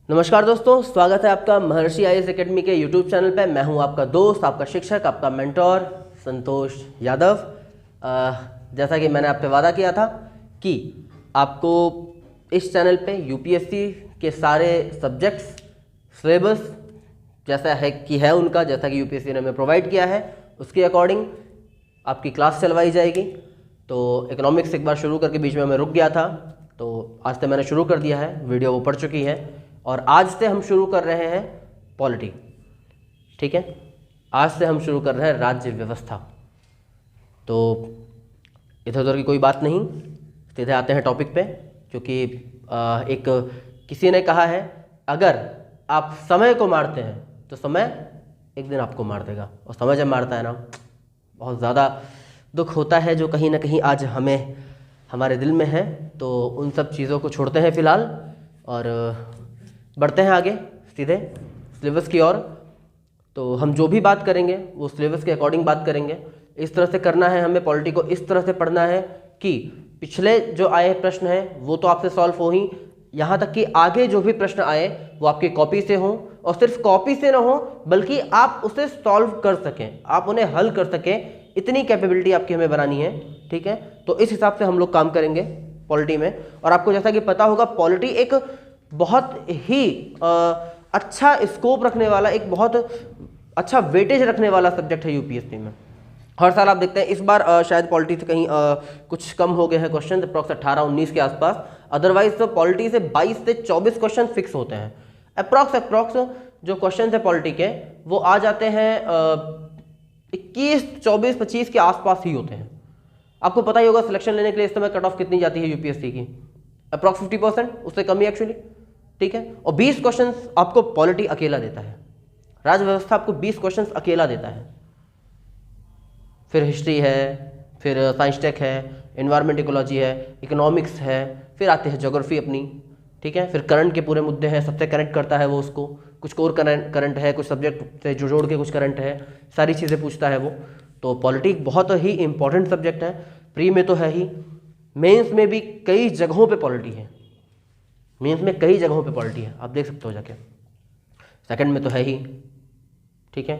नमस्कार दोस्तों, स्वागत है आपका महर्षि आईएएस एकेडमी के यूट्यूब चैनल पे। मैं हूं आपका दोस्त, आपका शिक्षक, आपका मेंटोर संतोष यादव। जैसा कि मैंने आप पे वादा किया था कि आपको इस चैनल पे यूपीएससी के सारे सब्जेक्ट्स सिलेबस जैसा है कि है उनका, जैसा कि यूपीएससी ने हमें प्रोवाइड किया है उसके अकॉर्डिंग आपकी क्लास चलवाई जाएगी। तो इकोनॉमिक्स एक बार शुरू करके बीच में मैं रुक गया था, तो आज से मैंने शुरू कर दिया है, वीडियो वो पढ़ चुकी है और आज से हम शुरू कर रहे हैं पॉलिटी। ठीक है, आज से हम शुरू कर रहे हैं राज्य व्यवस्था। तो इधर उधर की कोई बात नहीं, सीधे आते हैं टॉपिक पे। क्योंकि एक किसी ने कहा है, अगर आप समय को मारते हैं तो समय एक दिन आपको मार देगा। और समय जब मारता है ना, बहुत ज़्यादा दुख होता है, जो कहीं ना कहीं आज हमें हमारे दिल में है। तो उन सब चीज़ों को छोड़ते हैं फ़िलहाल और बढ़ते हैं आगे सीधे सिलेबस की ओर। तो हम जो भी बात करेंगे वो सिलेबस के अकॉर्डिंग बात करेंगे। इस तरह से करना है हमें, पॉलिटी को इस तरह से पढ़ना है कि पिछले जो आए प्रश्न हैं वो तो आपसे सॉल्व हो ही, यहाँ तक कि आगे जो भी प्रश्न आए वो आपकी कॉपी से हों, और सिर्फ कॉपी से ना हो बल्कि आप उसे सॉल्व कर सकें, आप उन्हें हल कर सकें। इतनी कैपेबिलिटी आपकी हमें बनानी है। ठीक है, तो इस हिसाब से हम लोग काम करेंगे पॉलिटी में। और आपको जैसा कि पता होगा, पॉलिटी एक बहुत ही अच्छा स्कोप रखने वाला, एक बहुत अच्छा वेटेज रखने वाला सब्जेक्ट है यूपीएससी में। हर साल आप देखते हैं, इस बार शायद पॉलिटी से कहीं कुछ कम हो गए हैं क्वेश्चन, अप्रॉक्स 18-19 के आसपास। अदरवाइज तो पॉलिटी से 22 से 24 क्वेश्चन फिक्स होते हैं। अप्रॉक्स जो क्वेश्चन है पॉलिटी के वो आ जाते हैं 21, 24, 25 के आसपास ही होते हैं। आपको पता ही होगा सिलेक्शन लेने के लिए इस समय कट ऑफ कितनी जाती है यूपीएससी की, अप्रॉक्स 50%, उससे कम ही एक्चुअली। ठीक है, और 20 क्वेश्चंस आपको पॉलिटी अकेला देता है, राज्य व्यवस्था आपको 20 क्वेश्चंस अकेला देता है। फिर हिस्ट्री है, फिर साइंस टेक है, एनवायरमेंट इकोलॉजी है, इकोनॉमिक्स है, फिर आते हैं ज्योग्राफी अपनी। ठीक है, फिर करंट के पूरे मुद्दे हैं, सबसे कनेक्ट करता है वो उसको, कुछ कोर करंट है, कुछ सब्जेक्ट से जोड़ के कुछ करंट है, सारी चीज़ें पूछता है वो। तो पॉलिटी बहुत ही इंपॉर्टेंट सब्जेक्ट है। प्री में तो है ही, मेंस में भी कई जगहों पे पॉलिटी है, मेंस में कई जगहों पे पॉलिटी है, आप देख सकते हो जाके। सेकंड में तो है ही। ठीक है,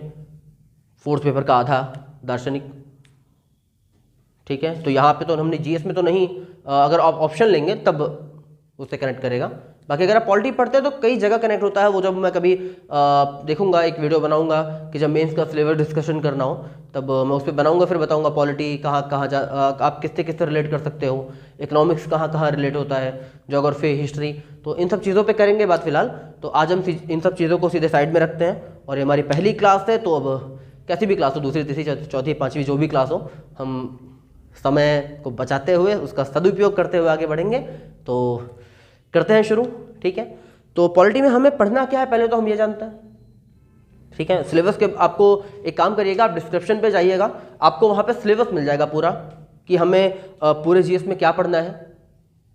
फोर्थ पेपर का आधा दार्शनिक। ठीक है, तो यहाँ पे तो हमने जीएस में तो नहीं, अगर आप ऑप्शन लेंगे तब उससे कनेक्ट करेगा। बाकी अगर आप पॉलिटी पढ़ते हैं तो कई जगह कनेक्ट होता है। वो जब मैं कभी देखूंगा, एक वीडियो बनाऊंगा कि जब मेंस का सिलेबस डिस्कशन करना हो तब मैं उस पर बनाऊंगा, फिर बताऊंगा पॉलिटी कहाँ आप किससे रिलेट कर सकते हो, इकोनॉमिक्स कहाँ रिलेट होता है, ज्योग्राफी, हिस्ट्री। तो इन सब चीज़ों पे करेंगे बात फिलहाल। तो आज हम इन सब चीज़ों को सीधे साइड में रखते हैं। और ये हमारी पहली क्लास है, तो अब कैसी भी क्लास हो, दूसरी, तीसरी, चौथी, पाँचवीं, जो भी क्लास हो, हम समय को बचाते हुए उसका सदुपयोग करते हुए आगे बढ़ेंगे। तो करते हैं शुरू। ठीक है, तो पॉलिटी में हमें पढ़ना क्या है पहले तो हम ये जानते हैं। ठीक है, सिलेबस के आपको एक काम करिएगा, आप डिस्क्रिप्शन पे जाइएगा, आपको वहाँ पे सिलेबस मिल जाएगा पूरा कि हमें पूरे जीएस में क्या पढ़ना है,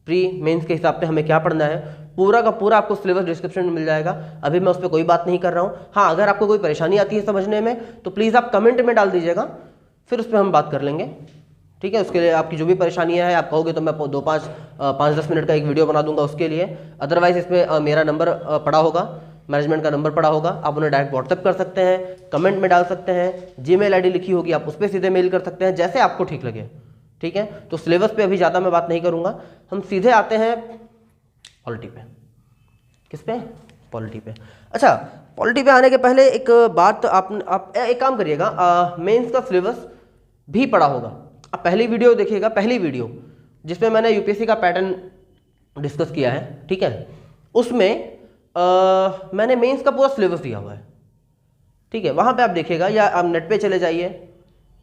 प्री मेंस के हिसाब से हमें क्या पढ़ना है, पूरा का पूरा आपको सिलेबस डिस्क्रिप्शन में मिल जाएगा। अभी मैं उस पर कोई बात नहीं कर रहा हूँ। हाँ, अगर आपको कोई परेशानी आती है समझने में तो प्लीज़ आप कमेंट में डाल दीजिएगा, फिर उस पर हम बात कर लेंगे। ठीक है, उसके लिए आपकी जो भी परेशानियां है आप कहोगे तो मैं 5-10 मिनट का एक वीडियो बना दूंगा उसके लिए। अदरवाइज इसमें मेरा नंबर पड़ा होगा, मैनेजमेंट का नंबर पड़ा होगा, आप उन्हें डायरेक्ट व्हाट्सएप कर सकते हैं, कमेंट में डाल सकते हैं, जीमेल आईडी लिखी होगी आप उस पर सीधे मेल कर सकते हैं, जैसे आपको ठीक लगे। ठीक है, तो सिलेबस पे अभी ज़्यादा मैं बात नहीं करूँगा, हम सीधे आते हैं पॉलिटी पे। किस पे? पॉलिटी पे। अच्छा, पॉलिटी पे आने के पहले एक बात, आप एक काम करिएगा, मेंस का सिलेबस भी पढ़ा होगा। आप पहली वीडियो देखिएगा, पहली वीडियो जिसमें मैंने यूपीएससी का पैटर्न डिस्कस किया है। ठीक है, उसमें मैंने मेंस का पूरा सिलेबस दिया हुआ है। ठीक है, वहाँ पे आप देखिएगा, या आप नेट पे चले जाइए,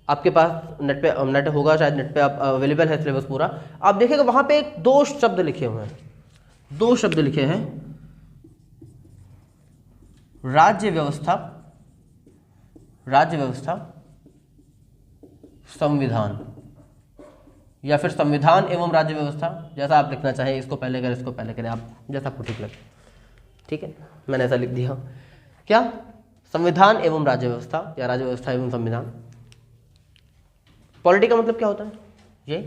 आपके पास नेट होगा शायद, नेट पे आप अवेलेबल है सिलेबस पूरा। आप देखिएगा वहाँ पे 2 शब्द लिखे हुए हैं, 2 शब्द लिखे हैं, राज्य व्यवस्था, राज्य व्यवस्था, संविधान, या फिर संविधान एवं राज्य व्यवस्था, जैसा आप लिखना चाहें, इसको पहले करें, इसको पहले करें, आप जैसा आपको ठीक लगे। ठीक है, मैंने ऐसा लिख दिया। क्या? संविधान एवं राज्य व्यवस्था, या राज्य व्यवस्था एवं संविधान। पॉलिटी का मतलब क्या होता है? ये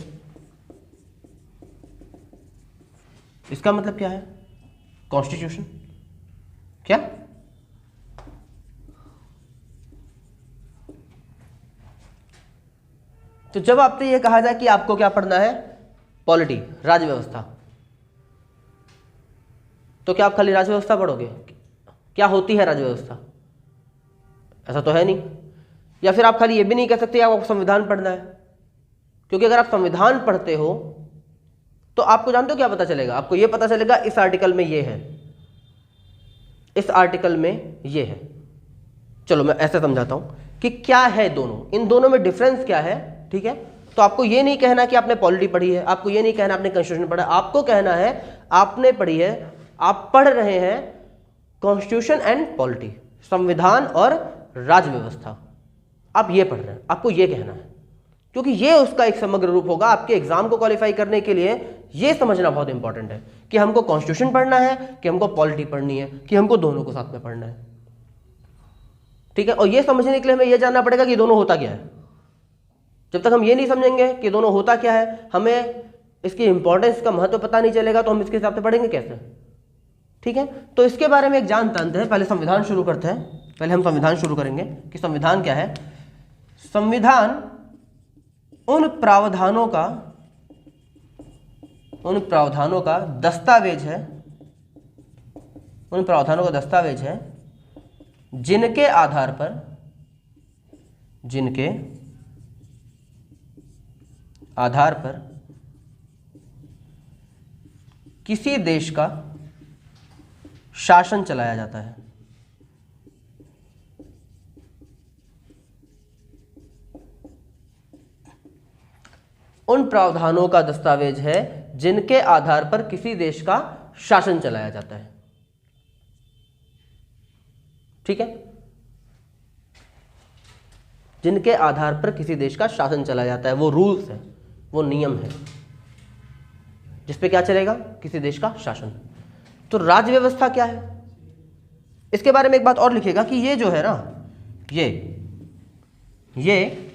इसका मतलब क्या है? कॉन्स्टिट्यूशन। क्या? तो जब आपसे ये कहा जाए कि आपको क्या पढ़ना है, पॉलिटी, राज्य व्यवस्था, तो क्या आप खाली राज्य व्यवस्था पढ़ोगे? क्या होती है राज्य व्यवस्था? ऐसा तो है नहीं। या फिर आप खाली ये भी नहीं कह सकते आपको संविधान पढ़ना है, क्योंकि अगर आप संविधान पढ़ते हो तो आपको जानते हो क्या पता चलेगा? आपको ये पता चलेगा इस आर्टिकल में ये है, इस आर्टिकल में ये है। चलो मैं ऐसे समझाता हूं कि क्या है दोनों, इन दोनों में डिफरेंस क्या है, ठीक है? तो आपको ये नहीं कहना कि आपने पॉलिटी पढ़ी है, आपको ये नहीं कहना आपने कॉन्स्टिट्यूशन पढ़ा है, आपको कहना है आपने पढ़ी है, आप पढ़ रहे हैं कॉन्स्टिट्यूशन एंड पॉलिटी, संविधान और राज्य व्यवस्था, आप ये पढ़ रहे हैं, आपको ये कहना है, क्योंकि ये उसका एक समग्र रूप होगा। आपके एग्जाम को क्वालिफाई करने के लिए ये समझना बहुत इंपॉर्टेंट है कि हमको कॉन्स्टिट्यूशन पढ़ना है कि हमको पॉलिटी पढ़नी है कि हमको दोनों को साथ में पढ़ना है, ठीक है? और ये समझने के लिए हमें ये जानना पड़ेगा कि दोनों होता क्या है। जब तक हम ये नहीं समझेंगे कि दोनों होता क्या है, हमें इसकी इंपॉर्टेंस का महत्व पता नहीं चलेगा, तो हम इसके हिसाब से पढ़ेंगे कैसे, ठीक है? तो इसके बारे में एक जान जानते हैं। पहले संविधान शुरू करते हैं, पहले हम संविधान शुरू करेंगे कि संविधान क्या है। संविधान उन प्रावधानों का दस्तावेज है, उन प्रावधानों का दस्तावेज है जिनके आधार पर किसी देश का शासन चलाया जाता है। उन प्रावधानों का दस्तावेज है जिनके आधार पर किसी देश का शासन चलाया जाता है, ठीक है? जिनके आधार पर किसी देश का शासन चलाया जाता है, वो रूल्स है, वो नियम है जिसपे क्या चलेगा, किसी देश का शासन। तो राज्य व्यवस्था क्या है, इसके बारे में एक बात और लिखिएगा कि ये जो है ना, ये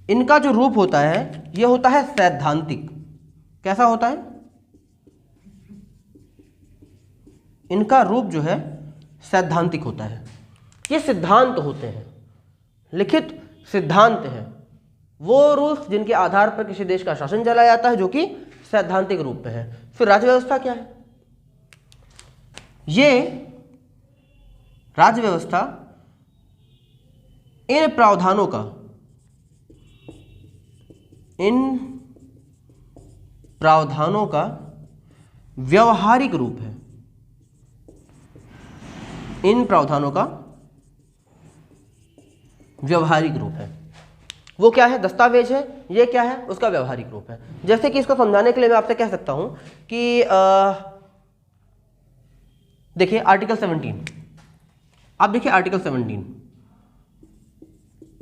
इनका जो रूप होता है, ये होता है सैद्धांतिक। कैसा होता है? इनका रूप जो है सैद्धांतिक होता है। ये सिद्धांत होते हैं, लिखित सिद्धांत हैं, वो रूल्स जिनके आधार पर किसी देश का शासन चलाया जाता है, जो कि सैद्धांतिक रूप में है। फिर राज्य व्यवस्था क्या है? ये राज्य व्यवस्था इन प्रावधानों का व्यवहारिक रूप है। इन प्रावधानों का व्यवहारिक रूप है। वो क्या है? दस्तावेज है। ये क्या है? उसका व्यवहारिक रूप है। जैसे कि इसको समझाने के लिए मैं आपसे कह सकता हूं कि देखिए आर्टिकल 17, आप देखिए आर्टिकल 17,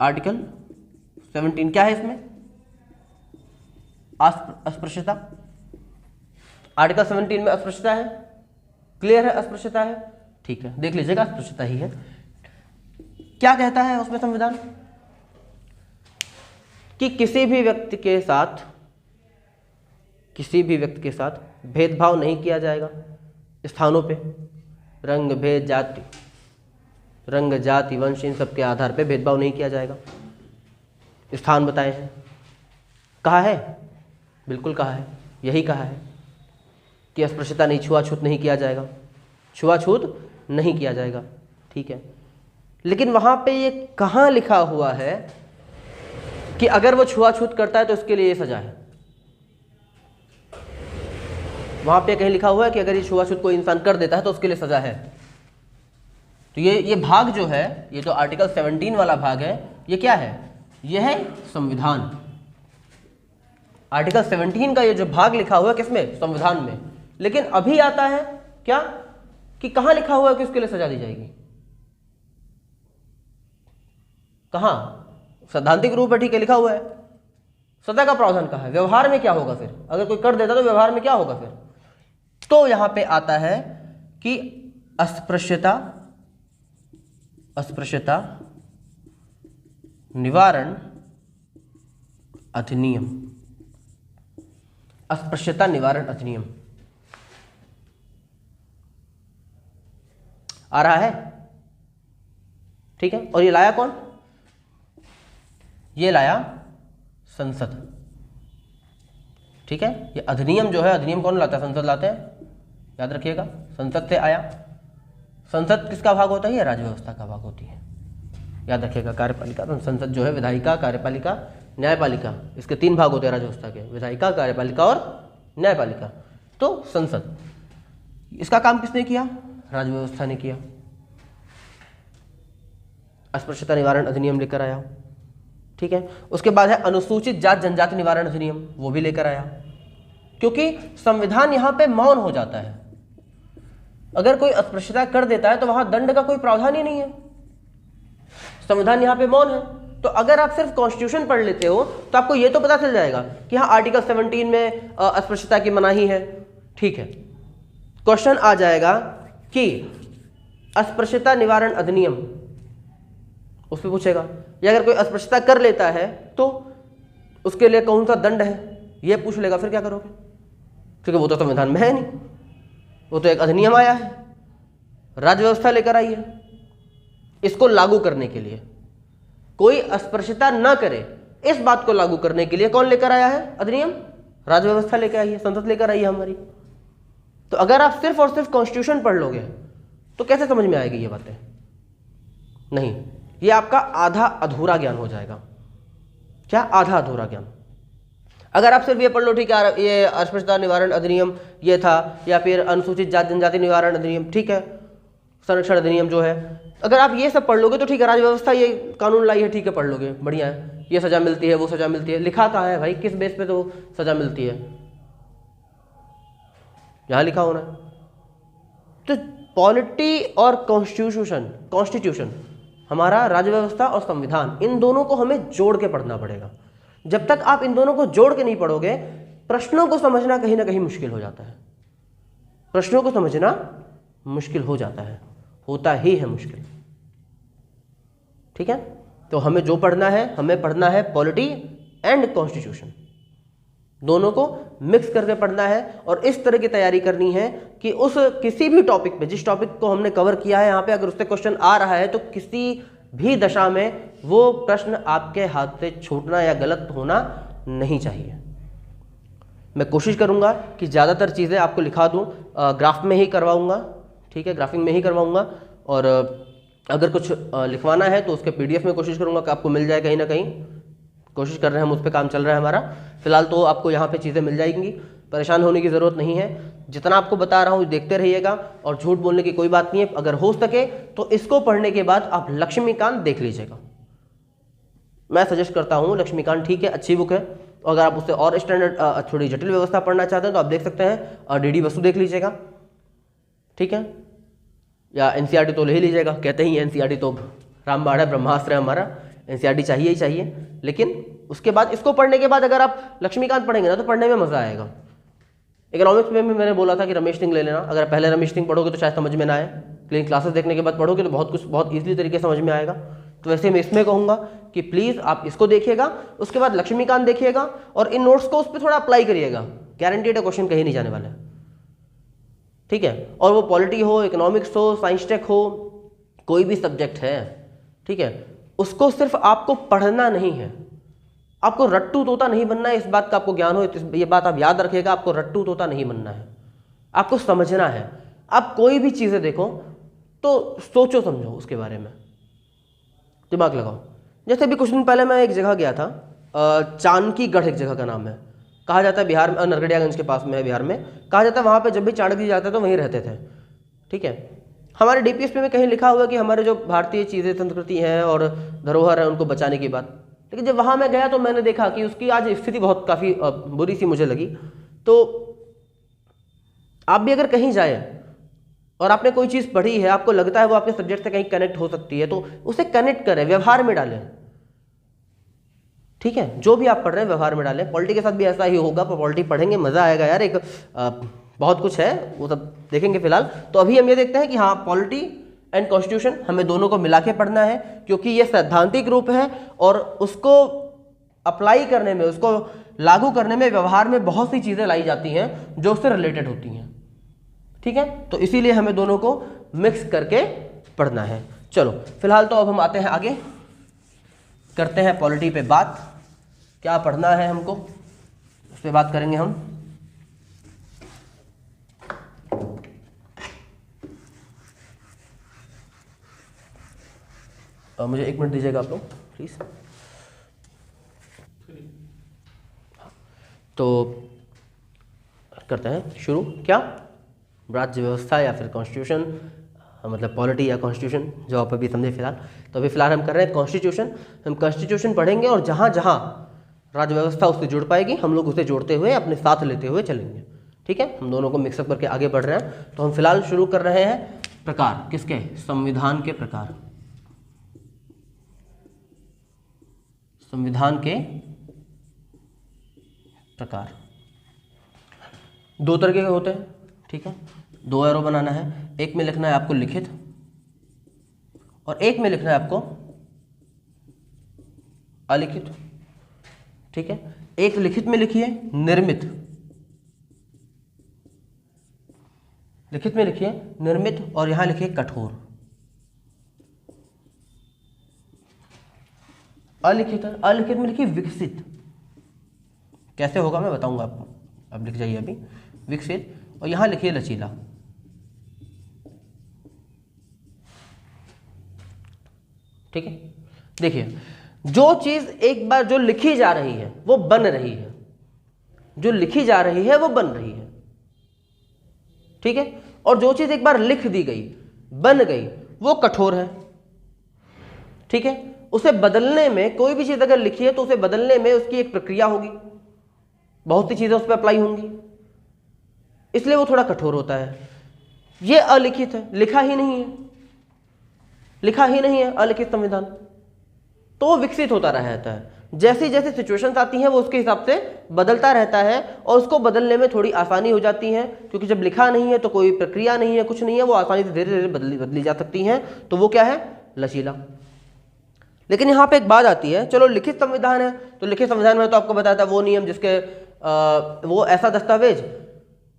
आर्टिकल 17 क्या है? इसमें अस्पृश्यता। आर्टिकल 17 में अस्पृश्यता है, क्लियर है? अस्पृश्यता है, ठीक है, देख लीजिएगा, अस्पृश्यता ही है। क्या कहता है उसमें संविधान? कि किसी भी व्यक्ति के साथ भेदभाव नहीं किया जाएगा स्थानों पे, रंग भेद जाति वंश इन सब के आधार पे भेदभाव नहीं किया जाएगा। स्थान बताए हैं, कहा है, बिल्कुल कहा है, यही कहा है कि अस्पृश्यता नहीं, छुआछूत नहीं किया जाएगा, छुआछूत नहीं किया जाएगा, ठीक है। लेकिन वहां पे ये कहाँ लिखा हुआ है कि अगर वो छुआछूत करता है तो उसके लिए ये सजा है? वहां पे कहीं लिखा हुआ है कि अगर ये छुआछूत कोई इंसान कर देता है तो उसके लिए सजा है? तो ये भाग जो है, ये जो आर्टिकल 17 वाला भाग है, ये क्या है? ये है संविधान। आर्टिकल 17 का ये जो भाग लिखा हुआ है किसमें? संविधान में। लेकिन अभी आता है क्या कि कहां लिखा हुआ है कि उसके लिए सजा दी जाएगी? कहां? सैद्धांतिक रूप है, ठीक है, लिखा हुआ है। सजा का प्रावधान कहां है? व्यवहार में क्या होगा फिर? अगर कोई कर देता तो व्यवहार में क्या होगा फिर? तो यहां पे आता है कि अस्पृश्यता निवारण अधिनियम। अस्पृश्यता निवारण अधिनियम। आ रहा है, ठीक है। और ये लाया कौन? ये लाया संसद, ठीक है। ये अधिनियम जो है, अधिनियम कौन लाता है? संसद लाते हैं, याद रखिएगा, संसद से आया। संसद किसका भाग होता है? ये राज्य व्यवस्था का भाग होती है, याद रखिएगा। कार्यपालिका, तो संसद जो है विधायिका, कार्यपालिका, न्यायपालिका, इसके 3 भाग होते हैं राज्य व्यवस्था के, विधायिका, कार्यपालिका और न्यायपालिका। तो संसद, इसका काम किसने किया? राज्य व्यवस्था ने किया। अस्पृश्यता निवारण अधिनियम लेकर आया, ठीक है। उसके बाद है अनुसूचित जाति जनजाति निवारण अधिनियम, वो भी लेकर आया, क्योंकि संविधान यहां पे मौन हो जाता है। अगर कोई अस्पृश्यता कर देता है तो वहां दंड का कोई प्रावधान ही नहीं है, संविधान यहां पे मौन है। तो अगर आप सिर्फ कॉन्स्टिट्यूशन पढ़ लेते हो तो आपको यह तो पता चल जाएगा कि हाँ आर्टिकल 17 में अस्पृश्यता की मनाही है, ठीक है। क्वेश्चन आ जाएगा कि अस्पृश्यता निवारण अधिनियम, उस पर पूछेगा, या अगर कोई अस्पृश्यता कर लेता है तो उसके लिए कौन सा दंड है, यह पूछ लेगा, फिर क्या करोगे? क्योंकि वो तो संविधान में है नहीं, वो तो एक अधिनियम आया है, राज्य व्यवस्था लेकर आई है। इसको लागू करने के लिए, कोई अस्पृश्यता न करे, इस बात को लागू करने के लिए कौन लेकर आया है? अधिनियम, राज्य व्यवस्था लेकर आई है, संसद लेकर आई है हमारी। तो अगर आप सिर्फ और सिर्फ कॉन्स्टिट्यूशन पढ़ लोगे तो कैसे समझ में आएगी ये बातें? नहीं, ये आपका आधा अधूरा ज्ञान हो जाएगा। क्या? आधा अधूरा ज्ञान। अगर आप सिर्फ ये पढ़ लो, ठीक है, ये अस्पृश्यता निवारण अधिनियम ये था, या फिर अनुसूचित जाति जनजाति निवारण अधिनियम, ठीक है, संरक्षण अधिनियम जो है, अगर आप ये सब पढ़ लोगे तो ठीक है, राज्य व्यवस्था ये कानून लाई है, ठीक है, पढ़ लोगे, बढ़िया है, ये सजा मिलती है, वो सजा मिलती है, लिखा कहाँ है भाई? किस बेस पे तो सजा मिलती है? यहां लिखा होना है। तो पॉलिटी और कॉन्स्टिट्यूशन हमारा राज्य व्यवस्था और संविधान, इन दोनों को हमें जोड़ के पढ़ना पड़ेगा। जब तक आप इन दोनों को जोड़ के नहीं पढ़ोगे, प्रश्नों को समझना कहीं ना कहीं मुश्किल हो जाता है। प्रश्नों को समझना मुश्किल हो जाता है, होता ही है मुश्किल, ठीक है। तो हमें जो पढ़ना है, हमें पढ़ना है पॉलिटी एंड कॉन्स्टिट्यूशन, दोनों को मिक्स करके पढ़ना है। और इस तरह की तैयारी करनी है कि उस किसी भी टॉपिक पे, जिस टॉपिक को हमने कवर किया है यहाँ पे, अगर उससे क्वेश्चन आ रहा है तो किसी भी दशा में वो प्रश्न आपके हाथ से छूटना या गलत होना नहीं चाहिए। मैं कोशिश करूंगा कि ज़्यादातर चीज़ें आपको लिखा दूं, ग्राफ में ही करवाऊंगा, ठीक है, ग्राफिंग में ही करवाऊंगा। और अगर कुछ लिखवाना है तो उसके PDF में कोशिश करूंगा कि आपको मिल जाए कहीं ना कहीं, कोशिश कर रहे हैं हम, उस पर काम चल रहा है हमारा। फिलहाल तो आपको यहाँ पे चीज़ें मिल जाएंगी, परेशान होने की ज़रूरत नहीं है। जितना आपको बता रहा हूँ देखते रहिएगा, और झूठ बोलने की कोई बात नहीं है। अगर हो सके तो इसको पढ़ने के बाद आप लक्ष्मीकांत देख लीजिएगा, मैं सजेस्ट करता हूँ लक्ष्मीकांत, ठीक है, अच्छी बुक है। अगर आप उससे और स्टैंडर्ड थोड़ी जटिल व्यवस्था पढ़ना चाहते हैं तो आप देख सकते हैं, और DD बसु देख लीजिएगा, ठीक है, या NCERT तो ले ही लीजिएगा। कहते ही NCERT तो रामबाण है, ब्रह्मास्त्र है हमारा, NCERT चाहिए ही चाहिए। लेकिन उसके बाद, इसको पढ़ने के बाद अगर आप लक्ष्मीकांत पढ़ेंगे ना तो पढ़ने में मजा आएगा। इकोनॉमिक्स में भी मैंने बोला था कि रमेश सिंह ले लेना, अगर पहले रमेश सिंह पढ़ोगे तो शायद समझ में ना आए, लेकिन क्लासेस देखने के बाद पढ़ोगे तो बहुत कुछ बहुत ईजिली तरीके से समझ में आएगा। तो वैसे मैं इसमें कहूँगा कि प्लीज़ आप इसको देखिएगा, उसके बाद लक्ष्मीकांत देखिएगा, और इन नोट्स को उस पर थोड़ा अप्लाई करिएगा, गारंटीड है क्वेश्चन कहीं नहीं जाने वाला है, ठीक है। और वो पॉलिटी हो, इकोनॉमिक्स हो, साइंस टेक हो, कोई भी सब्जेक्ट है, ठीक है, उसको सिर्फ आपको पढ़ना नहीं है, आपको रट्टू तोता नहीं बनना है। इस बात का आपको ज्ञान हो, ये बात आप याद रखिएगा, आपको रट्टू तोता नहीं बनना है, आपको समझना है। आप कोई भी चीज़ें देखो तो सोचो समझो उसके बारे में, दिमाग लगाओ। जैसे अभी कुछ दिन पहले मैं एक जगह गया था, चाणकीगढ़ एक जगह का नाम है, कहा जाता है बिहार में, नरकटियागंज के पास में है बिहार में, कहा जाता है वहाँ पे जब भी चाणक्य जी जाते तो वहीं रहते थे, ठीक है। हमारे DPSP में कहीं लिखा हुआ है कि हमारे जो भारतीय चीज़ें, संस्कृति हैं और धरोहर है, उनको बचाने की बात। लेकिन जब वहाँ मैं गया तो मैंने देखा कि उसकी आज स्थिति बहुत काफ़ी बुरी सी मुझे लगी। तो आप भी अगर कहीं जाए और आपने कोई चीज़ पढ़ी है, आपको लगता है वो आपके सब्जेक्ट से कहीं कनेक्ट हो सकती है, तो उसे कनेक्ट करें, व्यवहार में डालें, ठीक है। जो भी आप पढ़ रहे हैं व्यवहार में डालें। पॉलिटी के साथ भी ऐसा ही होगा, पॉलिटी पढ़ेंगे मज़ा आएगा यार, एक बहुत कुछ है वो सब देखेंगे। फिलहाल तो अभी हम ये देखते हैं कि हाँ, पॉलिटी एंड कॉन्स्टिट्यूशन हमें दोनों को मिला के पढ़ना है, क्योंकि ये सैद्धांतिक रूप है और उसको अप्लाई करने में, उसको लागू करने में व्यवहार में बहुत सी चीज़ें लाई जाती हैं जो उससे रिलेटेड होती हैं, ठीक है। तो इसीलिए हमें दोनों को मिक्स करके पढ़ना है। चलो फिलहाल तो अब हम आते हैं आगे, करते हैं पॉलिटी पे बात। क्या पढ़ना है हमको उस पर बात करेंगे हम। मुझे 1 मिनट दीजिएगा आप लोग प्लीज़। तो करते हैं शुरू। क्या राज्य व्यवस्था या फिर कॉन्स्टिट्यूशन, मतलब पॉलिटी या कॉन्स्टिट्यूशन, जो आप अभी समझे फिलहाल। तो अभी फिलहाल हम कर रहे हैं कॉन्स्टिट्यूशन। हम कॉन्स्टिट्यूशन पढ़ेंगे और जहाँ जहाँ राज्य व्यवस्था उससे जुड़ पाएगी हम लोग उसे जोड़ते हुए अपने साथ लेते हुए चलेंगे। ठीक है, हम दोनों को मिक्सअप करके आगे बढ़ रहे हैं। तो हम फिलहाल शुरू कर रहे हैं प्रकार, किसके? संविधान के प्रकार। संविधान के प्रकार 2 तरह के होते हैं। ठीक है, 2 एरो बनाना है। एक में लिखना है आपको लिखित और एक में लिखना है आपको अलिखित। ठीक है, एक लिखित में लिखिए निर्मित, लिखित में लिखिए निर्मित और यहां लिखिए कठोर। अलिखित, अलिखित में लिखिए विकसित। कैसे होगा मैं बताऊंगा आपको, अब लिख जाइए अभी विकसित, और यहां लिखिए लचीला। ठीक है, देखिए जो चीज एक बार जो लिखी जा रही है वो बन रही है, जो लिखी जा रही है वो बन रही है। ठीक है, और जो चीज एक बार लिख दी गई बन गई वो कठोर है। ठीक है, उसे बदलने में, कोई भी चीज अगर लिखी है तो उसे बदलने में उसकी एक प्रक्रिया होगी, बहुत सी चीजें उस पर अप्लाई होंगी, इसलिए वो थोड़ा कठोर होता है। ये अलिखित है, लिखा ही नहीं है, लिखा ही नहीं है अलिखित संविधान, तो वो विकसित होता रहता है। जैसी जैसी सिचुएशंस आती हैं वो उसके हिसाब से बदलता रहता है और उसको बदलने में थोड़ी आसानी हो जाती है, क्योंकि जब लिखा नहीं है तो कोई प्रक्रिया नहीं है, कुछ नहीं है, वो आसानी से धीरे धीरे बदली जा सकती हैं, तो वो क्या है? लचीला। लेकिन यहाँ पे एक बात आती है, चलो लिखित संविधान है तो लिखित संविधान में तो आपको बताया था वो नियम जिसके वो ऐसा दस्तावेज,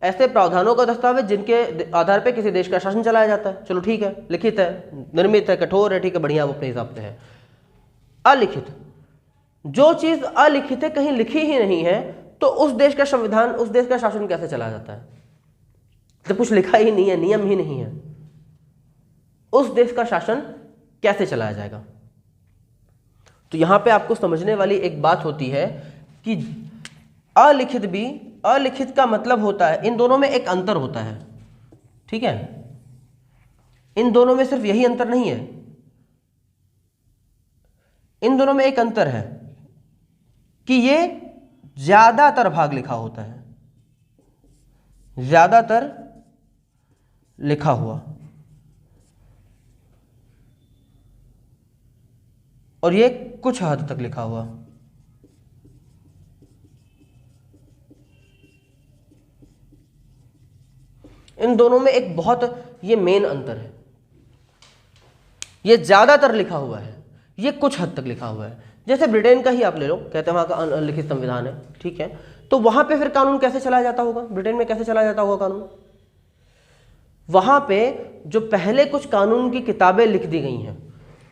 ऐसे प्रावधानों का दस्तावेज जिनके आधार पे किसी देश का शासन चलाया जाता है। चलो ठीक है, लिखित है, निर्मित है, कठोर है, ठीक है, बढ़िया, वो अपने हिसाब से है। अलिखित, जो चीज अलिखित है, कहीं लिखी ही नहीं है, तो उस देश का संविधान, उस देश का शासन कैसे चलाया जाता है? जब कुछ लिखा ही नहीं है, नियम ही नहीं है, उस देश का शासन कैसे चलाया जाएगा? तो यहां पे आपको समझने वाली एक बात होती है कि अलिखित भी, अलिखित का मतलब होता है, इन दोनों में एक अंतर होता है। ठीक है, इन दोनों में सिर्फ यही अंतर नहीं है, इन दोनों में एक अंतर है कि ये ज्यादातर भाग लिखा होता है, ज्यादातर लिखा हुआ, और ये कुछ हद तक लिखा हुआ। इन दोनों में एक बहुत ये मेन अंतर है, ये ज्यादातर लिखा हुआ है, ये कुछ हद तक लिखा हुआ है। जैसे ब्रिटेन का ही आप ले लो, कहते हैं वहां का अलिखित संविधान है। ठीक है, तो वहां पे फिर कानून कैसे चलाया जाता होगा? ब्रिटेन में कैसे चलाया जाता होगा कानून? वहां पे जो पहले कुछ कानून की किताबें लिख दी गई हैं,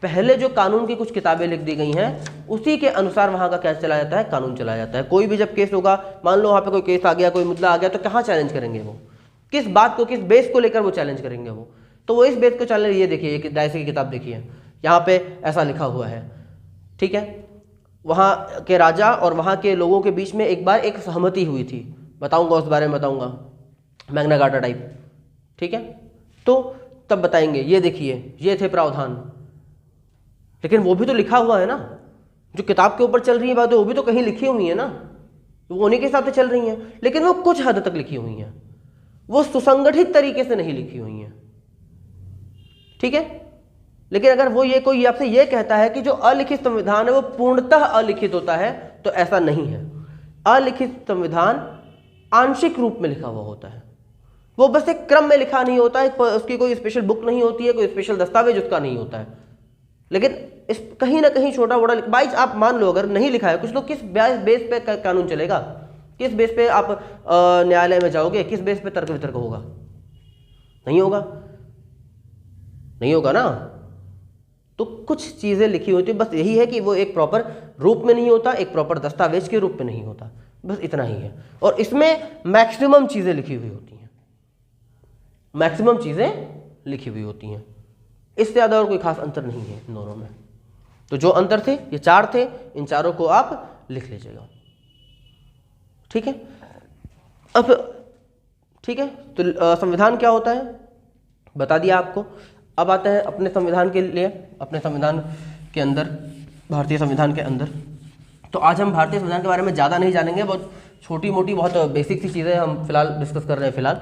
पहले जो कानून की कुछ किताबें लिख दी गई हैं, उसी के अनुसार वहां का क्या चलाया जाता है? कानून चलाया जाता है। कोई भी जब केस होगा, मान लो वहां पे कोई केस आ गया, कोई मुद्दा आ गया, तो कहाँ चैलेंज करेंगे वो? किस बात को, किस बेस को लेकर वो चैलेंज करेंगे वो? तो वो इस बेस को चैलेंज, ये देखिए, एक डायसी की किताब देखिए, यहाँ पे ऐसा लिखा हुआ है। ठीक है, वहाँ के राजा और वहाँ के लोगों के बीच में एक बार एक सहमति हुई थी, बताऊंगा उस बारे में, बताऊंगा, मैग्ना कार्टा टाइप। ठीक है, तो तब बताएंगे। ये देखिए, ये थे प्रावधान, लेकिन वो भी तो लिखा हुआ है ना, जो किताब के ऊपर चल रही है बातें, वो भी तो कहीं लिखी हुई है ना, वो उन्हीं के हिसाब से चल रही हैं, लेकिन वो कुछ हद तक लिखी हुई हैं, वो सुसंगठित तरीके से नहीं लिखी हुई हैं। ठीक है, लेकिन अगर वो ये कोई आपसे ये कहता है कि जो अलिखित संविधान है वो पूर्णतः अलिखित होता है, तो ऐसा नहीं है। अलिखित संविधान आंशिक रूप में लिखा हुआ होता है, वो बस एक क्रम में लिखा नहीं होता है, उसकी कोई स्पेशल बुक नहीं होती है, कोई स्पेशल दस्तावेज उसका नहीं होता है, लेकिन इस कहीं ना कहीं छोटा बड़ा बाइज आप मान लो अगर नहीं लिखा है कुछ, तो किस बेस पे कानून चलेगा? किस बेस पे आप न्यायालय में जाओगे? किस बेस पे तर्क वितर्क होगा? नहीं होगा। नहीं होगा ना। तो कुछ चीज़ें लिखी होती है, बस यही है कि वो एक प्रॉपर रूप में नहीं होता, एक प्रॉपर दस्तावेज के रूप में नहीं होता, बस इतना ही है। और इसमें मैक्सिमम चीज़ें लिखी हुई होती हैं, मैक्सिमम चीज़ें लिखी हुई होती हैं, इससे ज़्यादा और कोई खास अंतर नहीं है इन दोनों में। तो जो अंतर थे ये 4 थे, इन चारों को आप लिख लीजिएगा, ठीक है। अब ठीक है, तो संविधान क्या होता है बता दिया आपको। अब आते हैं अपने संविधान के लिए, अपने संविधान के अंदर, भारतीय संविधान के अंदर। तो आज हम भारतीय संविधान के बारे में ज़्यादा नहीं जानेंगे, बहुत छोटी मोटी बहुत बेसिक सी चीज़ें हम फिलहाल डिस्कस कर रहे हैं फिलहाल।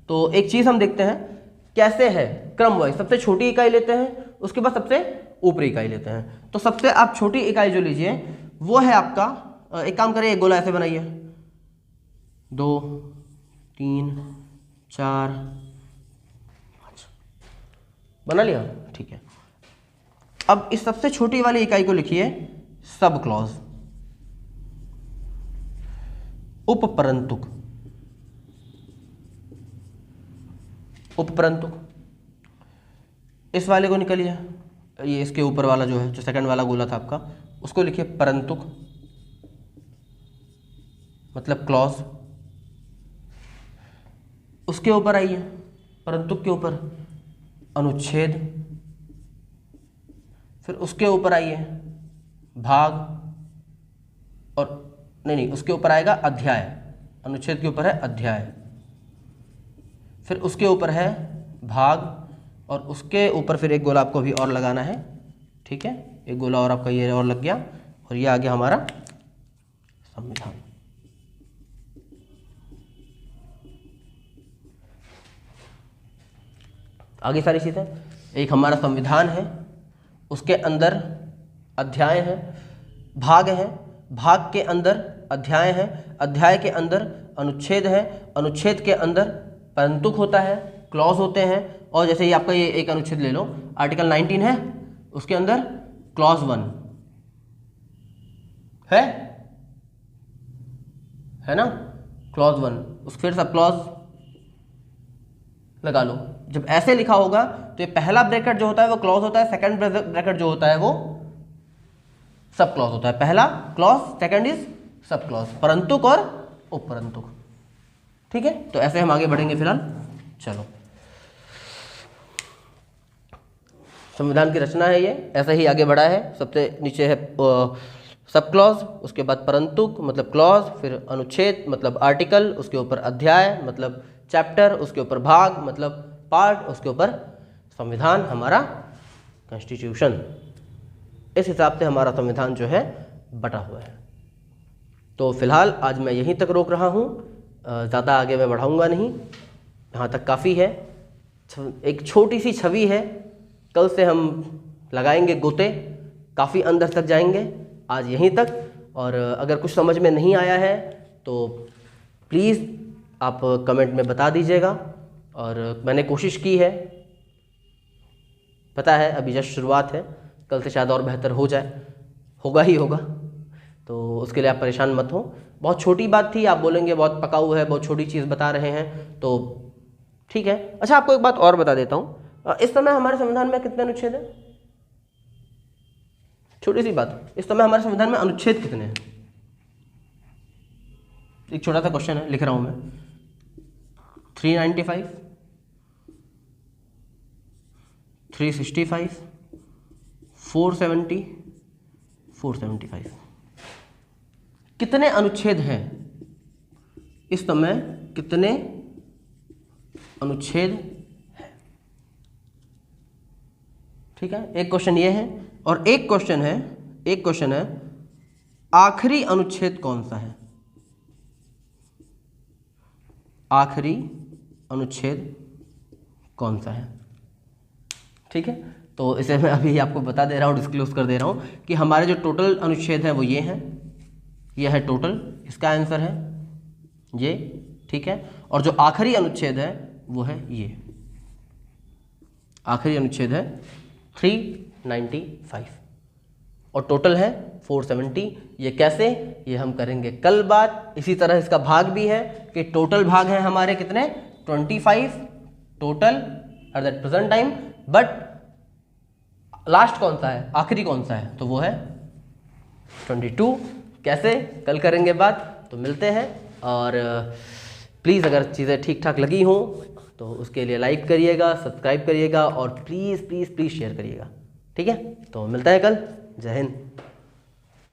तो एक चीज़ हम देखते हैं कैसे है क्रम वाइज, सबसे छोटी इकाई लेते हैं, उसके बाद सबसे ऊपरी इकाई लेते हैं। तो सबसे आप छोटी इकाई जो लीजिए वो है आपका, एक काम करिए, एक गोला ऐसे बनाइए, 2 3 4 5 बना लिया, ठीक है। अब इस सबसे छोटी वाली इकाई को लिखिए सब क्लॉज, उपपरंतुक, उपपरंतुक। इस वाले को निकालिए, ये इसके ऊपर वाला जो है, जो सेकंड वाला गोला था आपका, उसको लिखिए परंतुक, मतलब क्लॉज। उसके ऊपर आइए, परंतुक के ऊपर अनुच्छेद, फिर उसके ऊपर आइए भाग, और नहीं उसके ऊपर आएगा अध्याय, अनुच्छेद के ऊपर है अध्याय, फिर उसके ऊपर है भाग, और उसके ऊपर फिर एक गोला आपको भी और लगाना है, ठीक है। एक गोला और आपका ये और लग गया, और ये आ गया हमारा संविधान। आगे सारी चीज़ें, एक हमारा संविधान है, उसके अंदर अध्याय है, भाग है, भाग के अंदर अध्याय है, अध्याय के अंदर अनुच्छेद है, अनुच्छेद के अंदर परंतुक होता है, क्लॉज होते हैं। और जैसे ये आपका ये एक अनुच्छेद ले लो, आर्टिकल 19 है, उसके अंदर क्लॉज 1 है ना, क्लॉज 1, उस फिर सब क्लॉज लगा लो। जब ऐसे लिखा होगा तो ये पहला ब्रैकेट जो होता है वो क्लॉज होता है, सेकंड ब्रैकेट जो होता है वो सब क्लॉज होता है। पहला clause, second is sub clause, परंतुक और उपपरंतुक, ठीक है। तो ऐसे हम आगे बढ़ेंगे फिलहाल। चलो, संविधान की रचना है ये, ऐसे ही आगे बढ़ा है। सबसे नीचे है सब क्लॉज, उसके बाद परंतुक मतलब क्लॉज, फिर अनुच्छेद मतलब आर्टिकल, उसके ऊपर अध्याय मतलब चैप्टर, उसके ऊपर भाग मतलब पार्ट, उसके ऊपर संविधान हमारा कॉन्स्टिट्यूशन। इस हिसाब से हमारा संविधान जो है बटा हुआ है। तो फिलहाल आज मैं यहीं तक रोक रहा हूँ, ज़्यादा आगे मैं बढ़ाऊँगा नहीं, यहाँ तक काफ़ी है। एक छोटी सी छवि है, कल से हम लगाएंगे गोते, काफ़ी अंदर तक जाएंगे। आज यहीं तक, और अगर कुछ समझ में नहीं आया है तो प्लीज़ आप कमेंट में बता दीजिएगा। और मैंने कोशिश की है, पता है अभी जस्ट शुरुआत है, कल से शायद और बेहतर हो जाए, होगा ही होगा, तो उसके लिए आप परेशान मत हो। बहुत छोटी बात थी, आप बोलेंगे बहुत पकाऊ है, बहुत छोटी चीज़ बता रहे हैं, तो ठीक है। अच्छा, आपको एक बात और बता देता हूँ, इस समय हमारे संविधान में कितने अनुच्छेद हैं? छोटी सी बात, इस समय हमारे संविधान में अनुच्छेद कितने हैं? एक छोटा सा क्वेश्चन है, लिख रहा हूं मैं। 395, 365, 470, 475, कितने अनुच्छेद हैं इस समय? कितने अनुच्छेद हैं? ठीक है, एक क्वेश्चन ये है, और एक क्वेश्चन है आखिरी अनुच्छेद कौन सा है? आखिरी अनुच्छेद कौन सा है? ठीक है, तो इसे मैं अभी आपको बता दे रहा हूँ, डिस्क्लोज कर दे रहा हूँ कि हमारे जो टोटल अनुच्छेद हैं वो ये हैं, ये है टोटल, इसका आंसर है ये, ठीक है। और जो आखिरी अनुच्छेद है वो है ये, आखिरी अनुच्छेद है 395, और टोटल है 470। ये कैसे, ये हम करेंगे कल बात। इसी तरह इसका भाग भी है कि टोटल भाग है हमारे कितने, 25 total at that present time, but last कौन सा है, आखिरी कौन सा है, तो वो है 22। कैसे, कल करेंगे बात। तो मिलते हैं, और प्लीज़ अगर चीज़ें ठीक ठाक लगी हों तो उसके लिए लाइक करिएगा, सब्सक्राइब करिएगा, और प्लीज़ प्लीज़ प्लीज़ शेयर करिएगा। ठीक है, तो मिलता है कल। जय हिंद।